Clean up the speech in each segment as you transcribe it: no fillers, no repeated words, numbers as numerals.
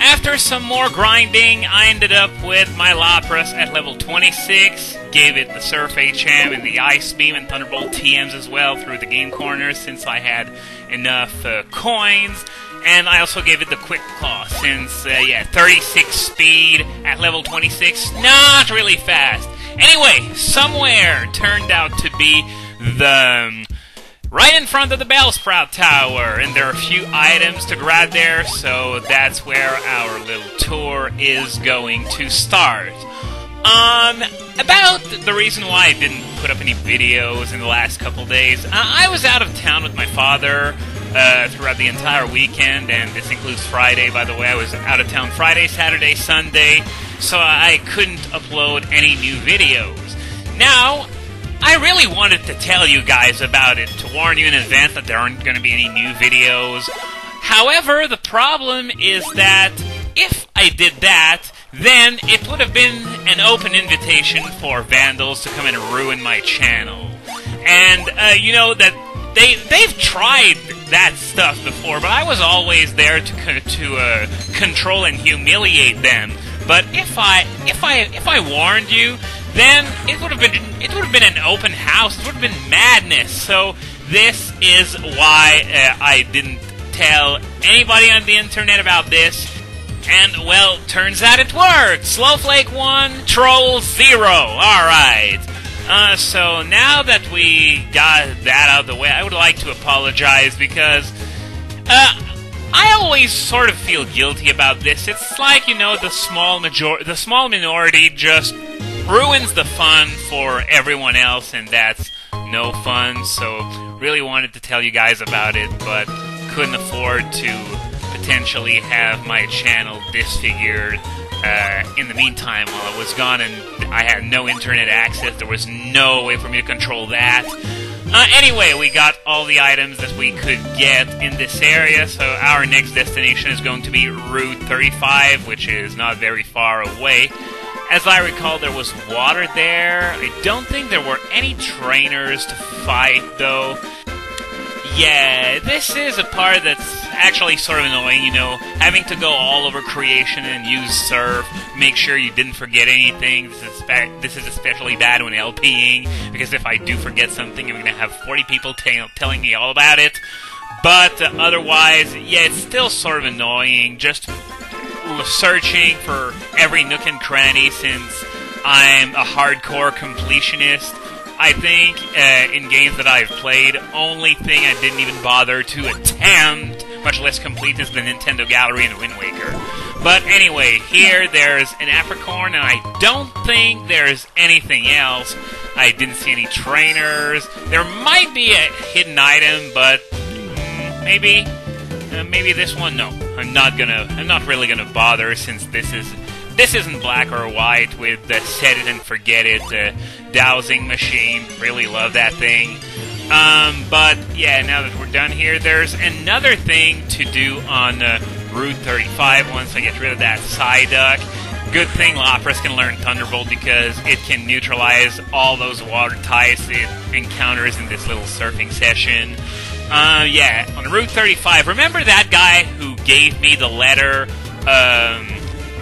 After some more grinding, I ended up with my Lapras at level 26, gave it the Surf HM and the Ice Beam and Thunderbolt TMs as well through the game corners since I had enough coins, and I also gave it the Quick Claw since, 36 speed at level 26, not really fast. Anyway, somewhere turned out to be the... right in front of the Bellsprout Tower, and there are a few items to grab there, so that's where our little tour is going to start. About the reason why I didn't put up any videos in the last couple days, I was out of town with my father throughout the entire weekend, and this includes Friday, by the way. I was out of town Friday, Saturday, Sunday, so I couldn't upload any new videos. Now, I really wanted to tell you guys about it, to warn you in advance that there aren't going to be any new videos. However, the problem is that if I did that, then it would have been an open invitation for vandals to come and ruin my channel. And, you know, that they've tried that stuff before, but I was always there to control and humiliate them. But if I warned you, then it would have been an open house. It would have been madness. So this is why I didn't tell anybody on the internet about this. And well, turns out it worked. Slowflake 1, Troll 0. All right. So now that we got that out of the way, I would like to apologize because I always sort of feel guilty about this. It's like, you know, the small minority just ruins the fun for everyone else, and that's no fun. So really wanted to tell you guys about it, but couldn't afford to potentially have my channel disfigured in the meantime while I was gone and I had no internet access. There was no way for me to control that. Anyway, we got all the items that we could get in this area, so our next destination is going to be Route 35, which is not very far away. As I recall, there was water there. I don't think there were any trainers to fight, though. Yeah, this is a part that's actually sort of annoying, you know, having to go all over creation and use surf, make sure you didn't forget anything. This is especially bad when LPing, because if I do forget something, I'm going to have 40 people telling me all about it. But otherwise, yeah, it's still sort of annoying, just searching for every nook and cranny since I'm a hardcore completionist. I think in games that I've played, only thing I didn't even bother to attempt, much less complete, is the Nintendo Gallery and Wind Waker. But anyway, here there's an Apricorn, and I don't think there's anything else. I didn't see any trainers. There might be a hidden item, but maybe this one. No, I'm not really gonna bother since this isn't black or white with the set it and forget it dowsing machine. Really love that thing. But yeah, now that we're done here, there's another thing to do on Route 35 once I get rid of that Psyduck. Good thing Lapras can learn Thunderbolt because it can neutralize all those water types it encounters in this little surfing session. Yeah, on Route 35, remember that guy who gave me the letter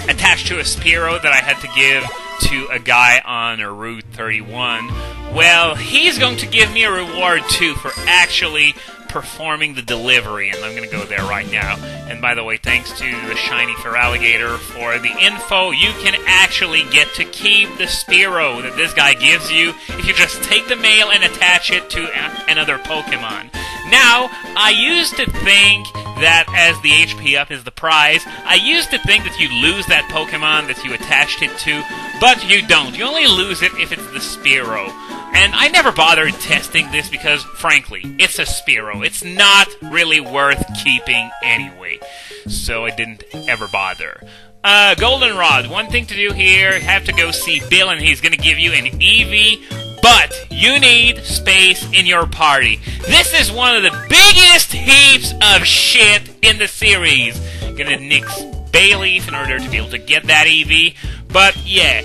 attached to a Spearow that I had to give to a guy on Route 31? Well, he's going to give me a reward too for actually performing the delivery, and I'm going to go there right now. And by the way, thanks to the Shiny Feraligatr for the info, you can actually get to keep the Spearow that this guy gives you if you just take the mail and attach it to another Pokemon. Now, I used to think that as the HP up is the prize, I used to think that you'd lose that Pokemon that you attached it to, but you don't. You only lose it if it's the Spearow. And I never bothered testing this because, frankly, it's a Spearow. It's not really worth keeping anyway. So I didn't ever bother. Goldenrod, one thing to do here, have to go see Bill and he's going to give you an Eevee, but you need space in your party. This is one of the biggest heaps of shit in the series. Gonna nix Bayleaf in order to be able to get that Eevee, but yeah.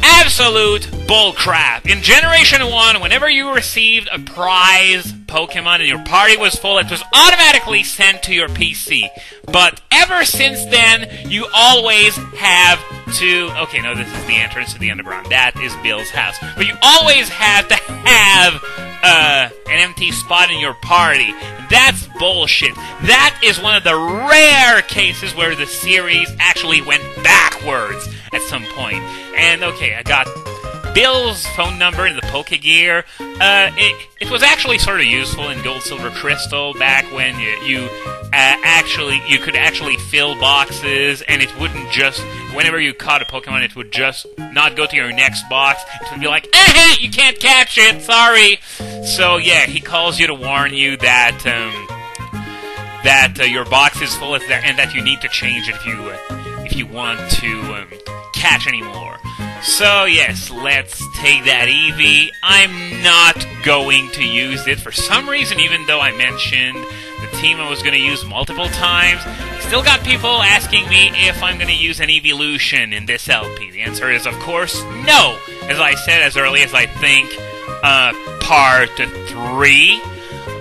Absolute bullcrap. In Generation 1, whenever you received a prize Pokemon and your party was full, it was automatically sent to your PC. But ever since then, you always have to... Okay, no, this is the entrance to the Underground. That is Bill's house. But you always have to have an empty spot in your party. That's bullshit. That is one of the rare cases where the series actually went backwards at some point. And, okay, I got Bill's phone number in the Pokegear. It was actually sort of useful in Gold, Silver, Crystal back when you could actually fill boxes, and it wouldn't just, whenever you caught a Pokemon, it would just not go to your next box. It would be like, you can't catch it, sorry. So yeah, he calls you to warn you that your box is full and that you need to change it if you want to catch any more. So yes, let's take that Eevee. I'm not going to use it for some reason, even though I mentioned the team I was going to use multiple times. Still got people asking me if I'm going to use an evolution in this LP. The answer is, of course, no. As I said as early as I think part 3.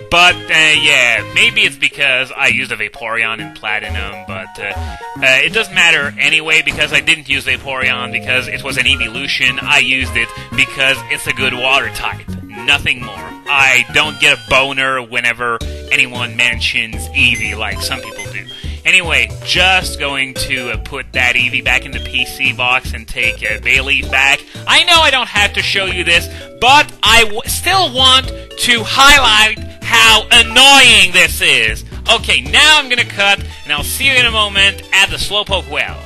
But, yeah, maybe it's because I used a Vaporeon in Platinum, but it doesn't matter anyway because I didn't use Vaporeon because it was an evolution. I used it because it's a good water type. Nothing more. I don't get a boner whenever anyone mentions Eevee like some people do. Anyway, just going to put that Eevee back in the PC box and take Bayleaf back. I know I don't have to show you this, but I still want to highlight how annoying this is. Okay, now I'm gonna cut, and I'll see you in a moment at the Slowpoke Well.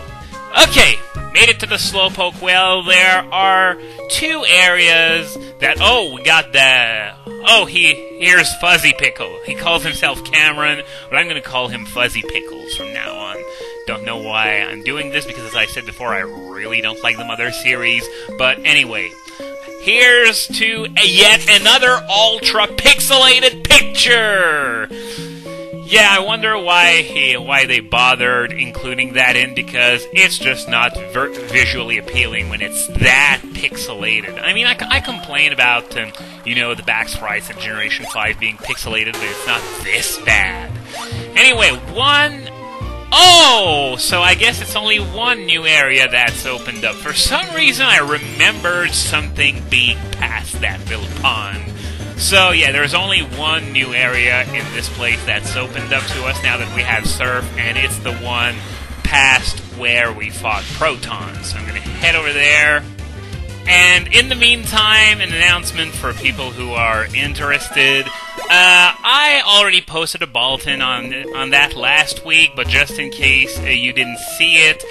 Okay, made it to the Slowpoke Well. There are 2 areas that... Oh, we got the... Oh, here's Fuzzy Pickle. He calls himself Cameron, but I'm gonna call him Fuzzy Pickles from now on. Don't know why I'm doing this, because as I said before, I really don't like the Mother series. But anyway... Here's to yet another ultra-pixelated picture! Yeah, I wonder why they bothered including that in, because it's just not visually appealing when it's that pixelated. I mean, I complain about, the back sprites in Generation 5 being pixelated, but it's not this bad. Anyway, Oh, so I guess it's only one new area that's opened up. For some reason, I remembered something being past that little pond. So yeah, there's only one new area in this place that's opened up to us now that we have Surf, and it's the one past where we fought Proton. So I'm going to head over there. And in the meantime, an announcement for people who are interested. I already posted a bulletin on that last week, but just in case you didn't see it,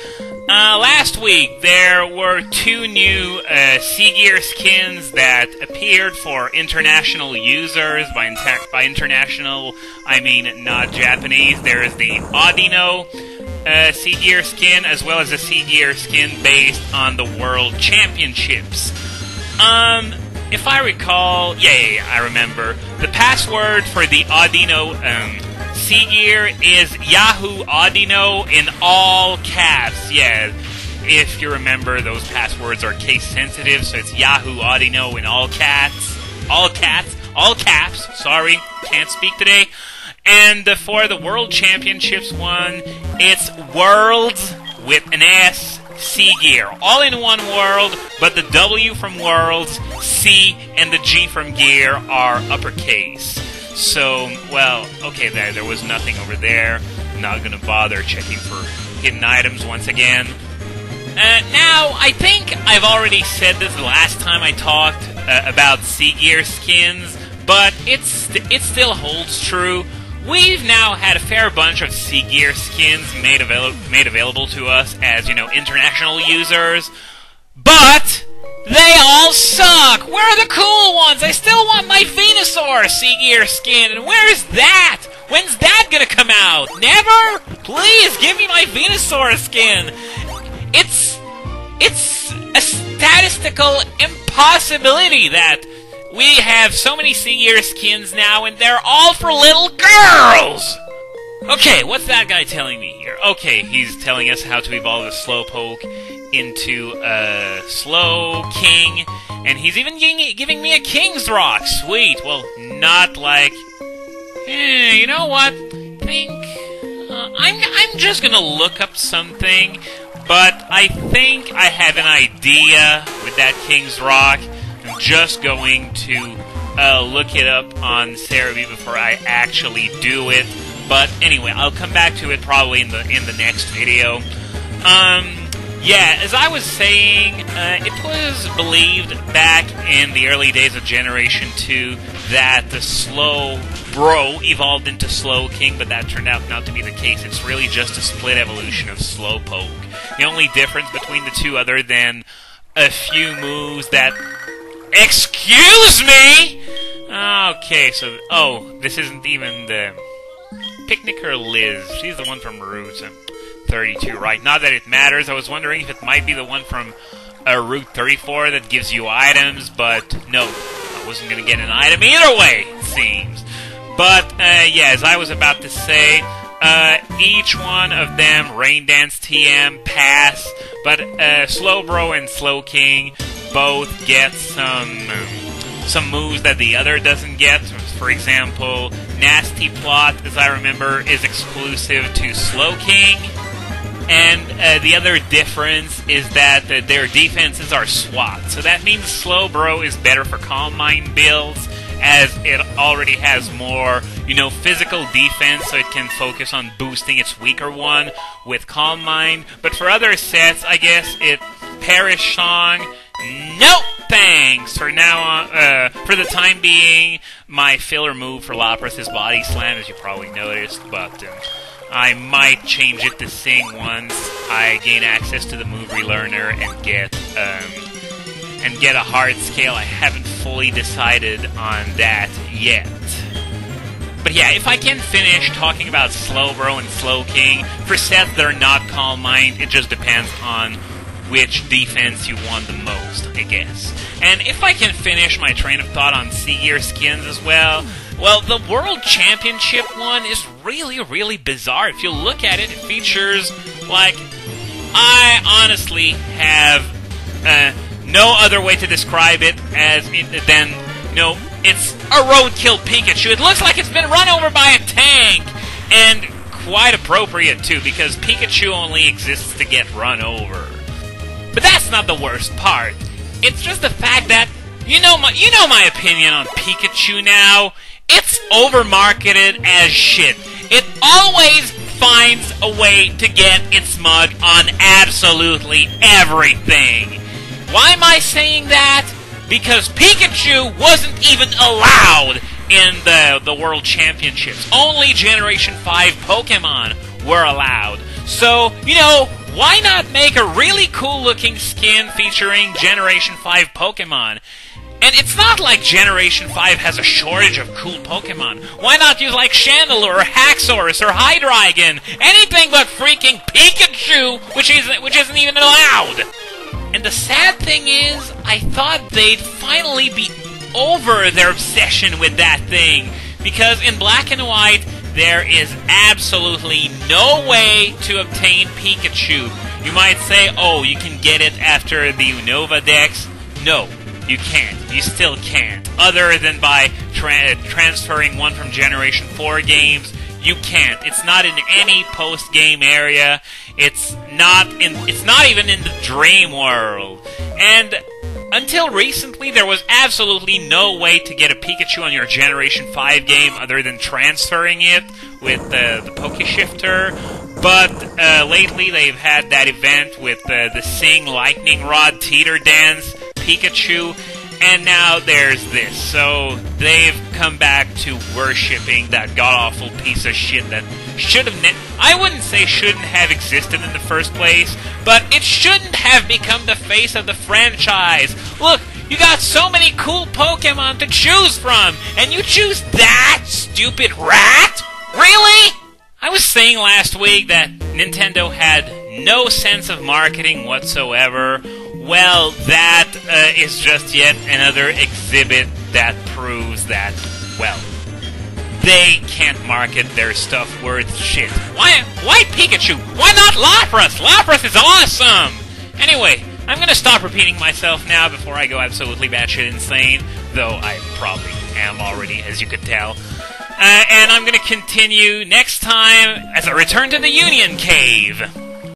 last week there were 2 new Sea-Gear skins that appeared for international users. By international, I mean not Japanese. There is the Audino Sea-Gear skin, as well as a Sea-Gear skin based on the World Championships. If I recall... Yeah, I remember. The password for the Audino Sea-Gear is Yahoo Audino in all caps. Yeah, if you remember, those passwords are case-sensitive, so it's Yahoo Audino in all caps. All caps. Sorry, can't speak today. And for the World Championships one, it's Worlds with an S, Sea-Gear. All in one world, but the W from Worlds, C, and the G from Gear are uppercase. So, well, okay, there was nothing over there. I'm not gonna bother checking for hidden items once again. Now, I think I've already said this the last time I talked about Sea-Gear skins, but it still holds true. We've now had a fair bunch of Sea-Gear skins made available to us as, international users, but they all suck! Where are the cool ones? I still want my Venusaur Sea-Gear skin, and where is that? When's that gonna come out? Never? Please, give me my Venusaur skin! It's a statistical impossibility that we have so many Sea-Gear skins now, and they're all for little girls! Okay, what's that guy telling me here? Okay, he's telling us how to evolve a Slowpoke into a Slow King, and he's even giving me a King's Rock. Sweet. Well, not like, you know what? I'm just gonna look up something, but I think I have an idea with that King's Rock. I'm just going to look it up on Cerebi before I actually do it. But anyway, I'll come back to it probably in the next video. Yeah, as I was saying, it was believed back in the early days of Generation 2 that the Slow Bro evolved into Slowking, but that turned out not to be the case. It's really just a split evolution of Slowpoke. The only difference between the two, other than a few moves that... Excuse me?! Okay, so... Oh, this isn't even the... Picnic or Liz? She's the one from Route 32, right? Not that it matters. I was wondering if it might be the one from Route 34 that gives you items, but no. I wasn't going to get an item either way, it seems. But, yeah, as I was about to say, each one of them, Rain Dance, TM, pass, but Slowbro and Slowking both get some moves that the other doesn't get. For example, Nasty Plot, as I remember, is exclusive to Slowking. And the other difference is that their defenses are SWAT. So that means Slowbro is better for Calm Mind builds, as it already has more, physical defense, so it can focus on boosting its weaker one with Calm Mind. But for other sets, I guess Perish Song, nope, thanks! For now on, for the time being, my filler move for Lapras is Body Slam, as you probably noticed, but I might change it to Sing once I gain access to the move relearner and get a hard scale. I haven't fully decided on that yet. But yeah, if I can finish talking about Slowbro and Slowking, for sets that are not Calm Mind, it just depends on which defense you want the most, I guess. And if I can finish my train of thought on Sea-Gear skins as well, the World Championship one is really, really bizarre. If you look at it, it features, I honestly have no other way to describe it than, it's a roadkill Pikachu. It looks like it's been run over by a tank! And quite appropriate, too, because Pikachu only exists to get run over. But that's not the worst part. It's just the fact that, you know my opinion on Pikachu now. It's overmarketed as shit. It always finds a way to get its mug on absolutely everything. Why am I saying that? Because Pikachu wasn't even allowed in the World Championships. Only Generation 5 Pokémon were allowed. So, why not make a really cool-looking skin featuring Generation 5 Pokémon? And it's not like Generation 5 has a shortage of cool Pokemon. Why not use Chandelure or Haxorus or Hydreigon? Anything but freaking Pikachu, which isn't even allowed. And the sad thing is, I thought they'd finally be over their obsession with that thing. Because in Black and White, there is absolutely no way to obtain Pikachu. You might say, oh, you can get it after the Unova Dex. No. You can't. You still can't. Other than by transferring one from Generation 4 games, you can't. It's not in any post-game area. It's not even in the Dream World. And until recently, there was absolutely no way to get a Pikachu on your Generation 5 game other than transferring it with the Pokeshifter. But lately, they've had that event with the Sing Lightning Rod Teeter Dance Pikachu, and now there's this. So they've come back to worshipping that god-awful piece of shit that should have... I wouldn't say shouldn't have existed in the first place, but it shouldn't have become the face of the franchise. Look, you got so many cool Pokemon to choose from, and you choose that stupid rat? Really? I was saying last week that Nintendo had no sense of marketing whatsoever. Well, that is just yet another exhibit that proves that, they can't market their stuff worth shit. Why Pikachu? Why not Lapras? Lapras is awesome! Anyway, I'm gonna stop repeating myself now before I go absolutely batshit insane, though I probably am already, as you could tell. And I'm going to continue next time as I return to the Union Cave.